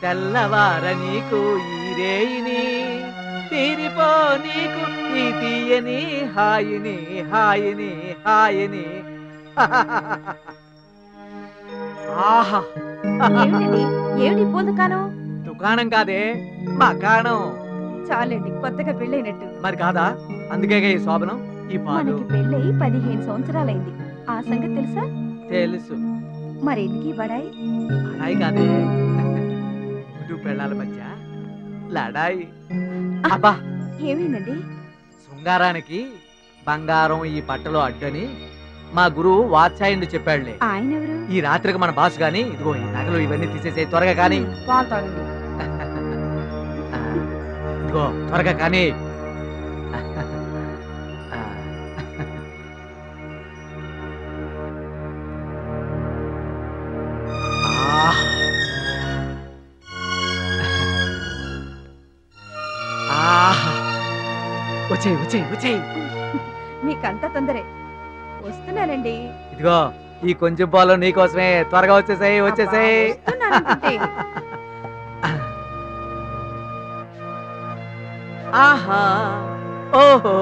తెల్లవార నీకు ఈ రేయిని తీరిపో నీకు ఈ తీయని హాయిని హాయిని హాయిని. ఆహా ఏమిటండి ఏమిటి పూల దుకాణం? దుకాణం కాదే మకాణం. చాలండి కొత్తగా పెళ్ళైనట్టు. మరి కాదా? అందుకే ఈ శోభనం ఈ పాలు. మనకి పెళ్ళై 15 సంవత్సరాలైంది. ఆ సంగతి తెలుసా? తెలుసు. మరెందుకు ఈ బడాయి? లడాయి కాదే, ఇటు పెళ్ళాల మధ్య లడాయి. అబ్బా ఏమైందండి? శృంగారానికి బంగారం ఈ పట్టలో అడ్డని మా గురువు వాత్సాయుడు చెప్పాడులే. ఆయన ఎవరు? ఈ రాత్రికి మన బాసు గాని ఇదిగో ఈ నగలు ఇవన్నీ తీసేసే త్వరగా కానీ. పాలు తాగండి. ఇదిగో త్వరగా కానీ. వచ్చేయి వచ్చేయి వచ్చేయి. మీకంతా తొందరే. వస్తున్నానండి. ఇదిగో ఈ కొంచెం పాలు నీకోసమే, త్వరగా వచ్చేసాయి వచ్చేసాయి. ఆహా ఓహో